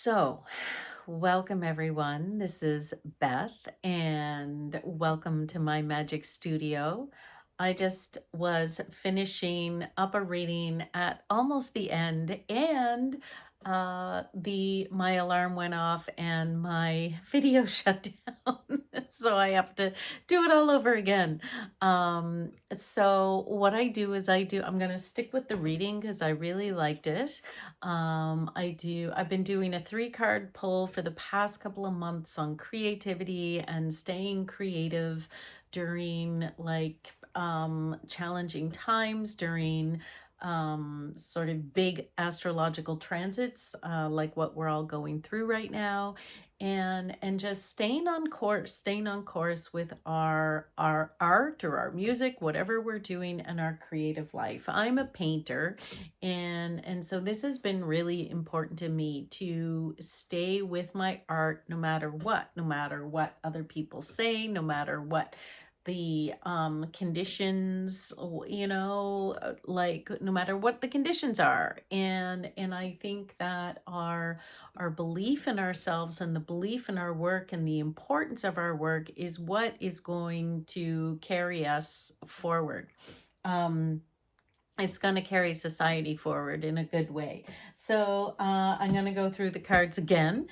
So, welcome everyone. This is Beth, and welcome to my magic studio. I just was finishing up a reading at almost the end, and the my alarm went off and my video shut down. So I have to do it all over again. So what I do is I'm gonna stick with the reading because I really liked it. I've been doing a 3 card pull for the past couple of months on creativity and staying creative during challenging times, during sort of big astrological transits, like what we're all going through right now, and just staying on course with our art or our music, whatever we're doing in our creative life. I'm a painter, and so this has been really important to me to stay with my art no matter what other people say, no matter what the conditions, like no matter what the conditions are. And I think that our belief in ourselves and the belief in our work and the importance of our work is what is going to carry us forward. It's going to carry society forward in a good way. So I'm going to go through the cards again.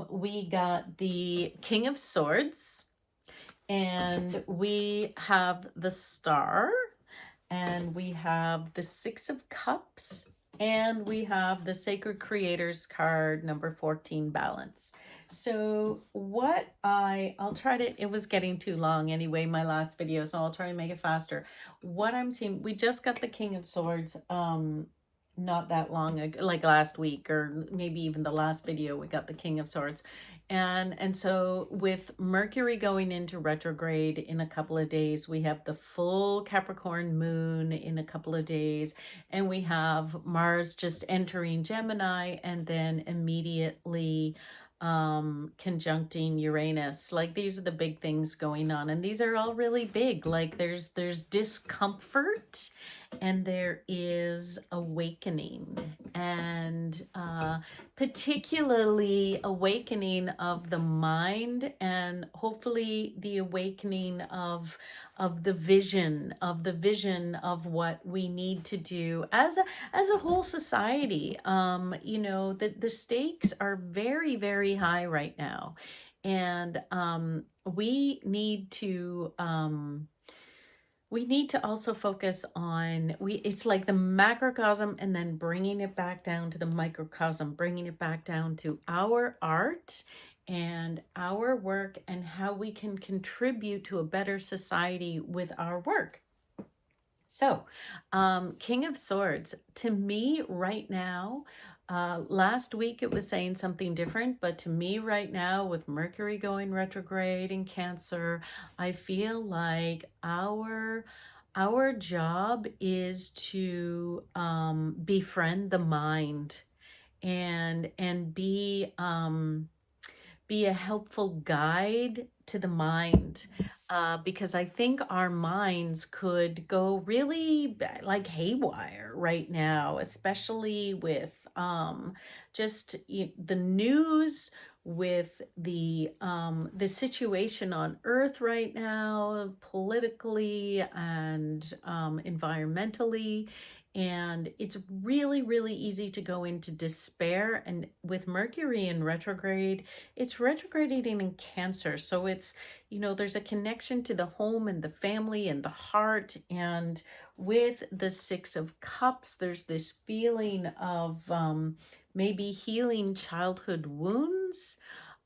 We got the King of Swords, and we have the Star, and we have the Six of Cups, and we have the Sacred Creators card, number 14, Balance. So I'll try to, it was getting too long anyway, my last video, so I'll try to make it faster. What I'm seeing, we just got the King of Swords, not that long ago, like last week, or maybe even the last video, we got the King of Swords. And so with Mercury going into retrograde in a couple of days, we have the full Capricorn moon in a couple of days, and we have Mars just entering Gemini and then immediately conjuncting Uranus. Like, these are the big things going on, and these are all really big. Like, there's discomfort and there is awakening, and particularly awakening of the mind, and hopefully the awakening of the vision of what we need to do as a whole society. The stakes are very, very high right now, and we need to also focus on, it's like the macrocosm and then bringing it back down to the microcosm, bringing it back down to our art and our work and how we can contribute to a better society with our work. So, King of Swords, to me right now, last week it was saying something different, but to me right now, with Mercury going retrograde in Cancer, I feel like our job is to befriend the mind, and be a helpful guide to the mind, because I think our minds could go really like haywire right now, especially with just the news, with the situation on Earth right now, politically and environmentally. And it's really, really easy to go into despair. And with Mercury in retrograde, it's retrograding in Cancer. So it's, there's a connection to the home and the family and the heart. And with the Six of Cups, there's this feeling of maybe healing childhood wounds,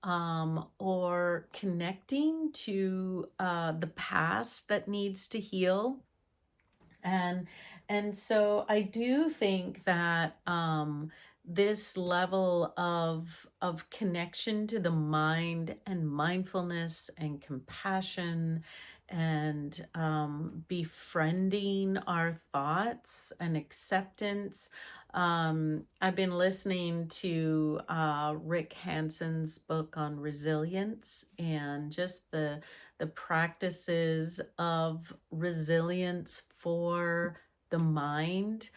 or connecting to the past that needs to heal. And so I do think that this level of connection to the mind and mindfulness and compassion, and befriending our thoughts and acceptance. I've been listening to Rick Hanson's book on resilience, and just the practices of resilience for the mind.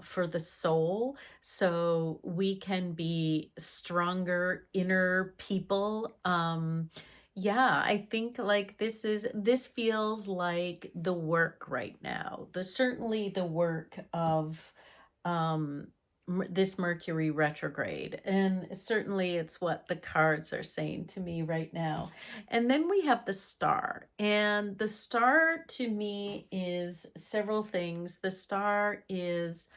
for the soul, so we can be stronger inner people. Yeah, I think like this feels like the work right now. The certainly the work of um this Mercury retrograde, and certainly it's what the cards are saying to me right now. And then we have the star, and the star to me is several things. The star is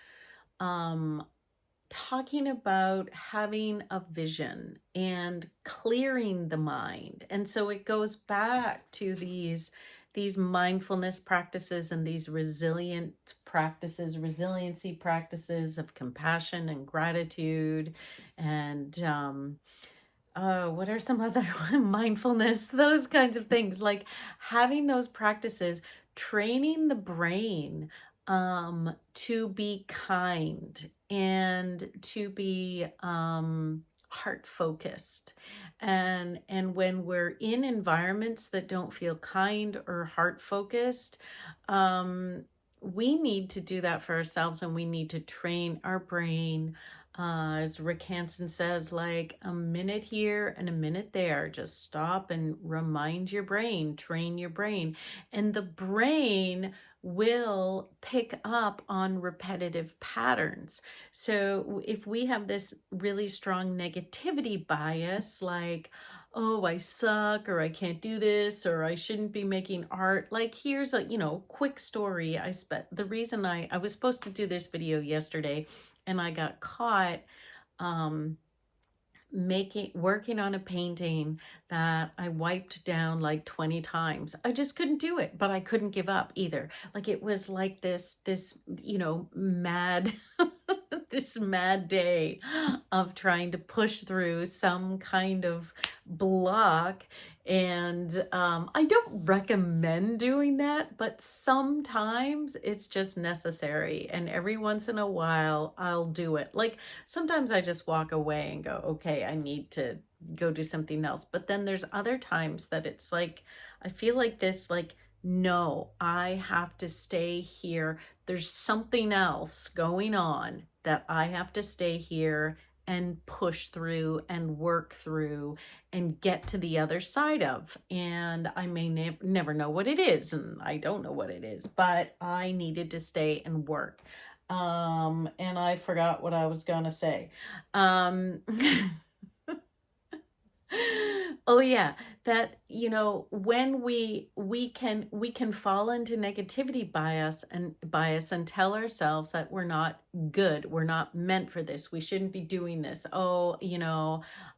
um talking about having a vision and clearing the mind. And so it goes back to these mindfulness practices and these resiliency practices of compassion and gratitude and what are some other mindfulness, those kinds of things, like having those practices, training the brain to be kind and to be heart focused. And when we're in environments that don't feel kind or heart focused, we need to do that for ourselves, and we need to train our brain, as Rick Hansen says, like a minute here and a minute there. Just stop and remind your brain, train your brain. And the brain will pick up on repetitive patterns. So if we have this really strong negativity bias, like, oh, I suck, or I can't do this, or I shouldn't be making art. Like, here's a, quick story. The reason I was supposed to do this video yesterday, and I got caught um working on a painting that I wiped down like 20 times. I just couldn't do it, but I couldn't give up either. Like it was like this mad this mad day of trying to push through some kind of block. And I don't recommend doing that, but sometimes it's just necessary. And every once in a while, I'll do it. Like sometimes I just walk away and go, okay, I need to go do something else. But then there's other times that it's like, I feel like this, like, no, I have to stay here. There's something else going on that I have to stay here and push through and work through and get to the other side of. And I may never know what it is, and I don't know what it is, but I needed to stay and work. And I forgot what I was gonna say. Um, oh yeah, that when we can fall into negativity bias and tell ourselves that we're not good, we're not meant for this, we shouldn't be doing this. Oh,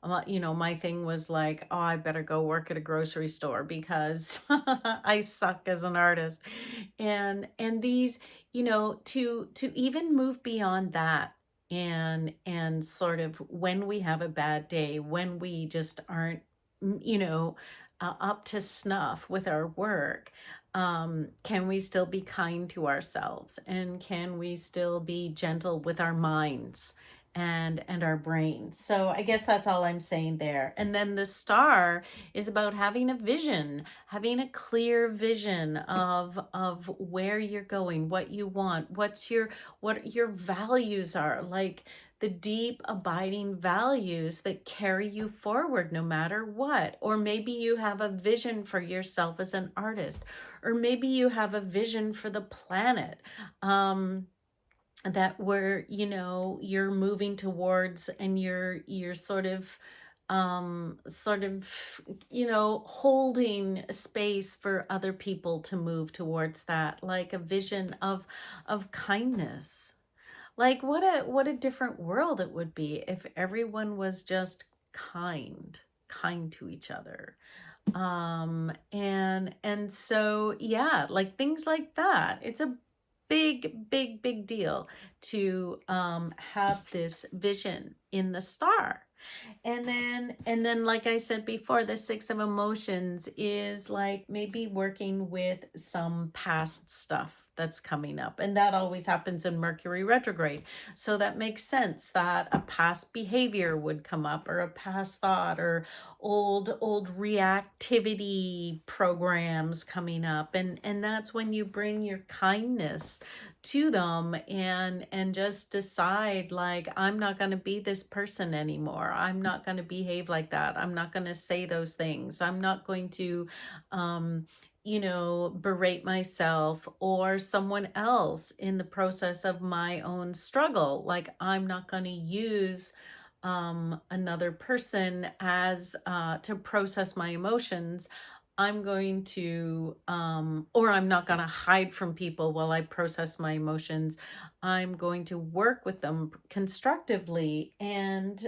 my thing was like, oh, I better go work at a grocery store because I suck as an artist. And these, to even move beyond that, and sort of when we have a bad day, when we just aren't up to snuff with our work, can we still be kind to ourselves, and can we still be gentle with our minds and our brains? So I guess that's all I'm saying there. And then the star is about having a vision, having a clear vision of where you're going, what you want, what your values are, like the deep abiding values that carry you forward no matter what. Or maybe you have a vision for yourself as an artist, or maybe you have a vision for the planet, that where you're moving towards, and you're sort of holding space for other people to move towards that, like a vision of kindness. Like what a different world it would be if everyone was just kind to each other. And so yeah, like things like that. It's a big deal to have this vision in the star. And then like I said before, the Six of Emotions is like maybe working with some past stuff that's coming up. And that always happens in Mercury retrograde. So that makes sense that a past behavior would come up, or a past thought, or old reactivity programs coming up. And that's when you bring your kindness to them, and just decide, like, I'm not going to be this person anymore. I'm not going to behave like that. I'm not going to say those things. I'm not going to um berate myself or someone else in the process of my own struggle. Like, I'm not going to use another person as to process my emotions. I'm going to or I'm not going to hide from people while I process my emotions. I'm going to work with them constructively. And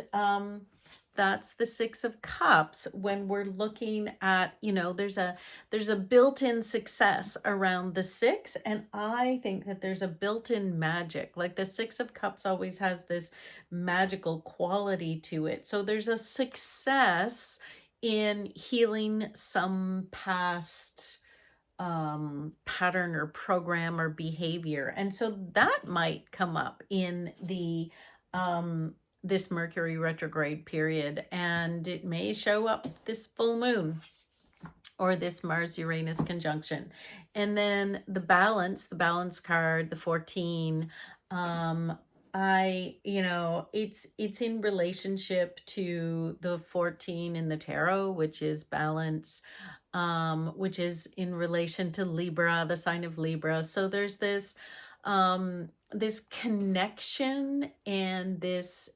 that's the Six of Cups. When we're looking at, there's a built-in success around the six, and I think that there's a built-in magic. Like, the Six of Cups always has this magical quality to it. So there's a success in healing some past pattern or program or behavior. And so that might come up in the this Mercury retrograde period, and it may show up this full moon or this Mars Uranus conjunction. And then the balance card, the 14, it's in relationship to the 14 in the tarot, which is balance, which is in relation to Libra, the sign of Libra. So there's this connection and this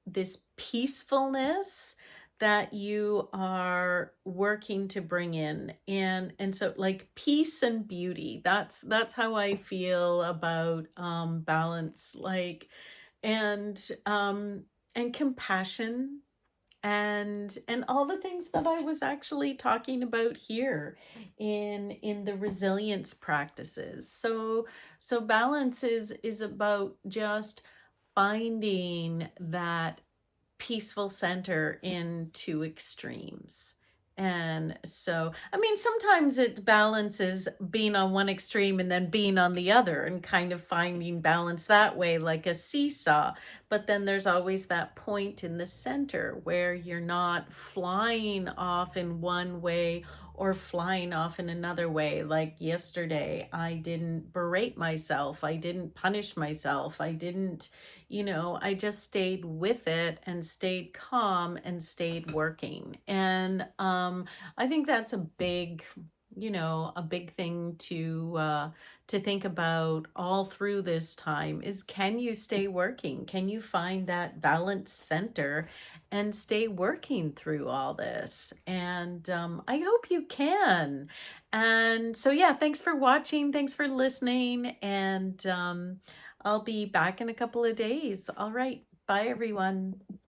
peacefulness that you are working to bring in. And so, like, peace and beauty, that's how I feel about balance. Like, and compassion, and all the things that I was actually talking about here in the resilience practices. So balance is about just finding that peaceful center in two extremes. And so, I mean, sometimes it balances being on one extreme and then being on the other, and kind of finding balance that way, like a seesaw. But then there's always that point in the center where you're not flying off in one way or flying off in another way. Like yesterday, I didn't berate myself. I didn't punish myself. I just stayed with it and stayed calm and stayed working. And I think that's a big thing to think about all through this time is, can you stay working? Can you find that balance center and stay working through all this? And I hope you can. And so, yeah, thanks for watching. Thanks for listening. And I'll be back in a couple of days. All right. Bye, everyone.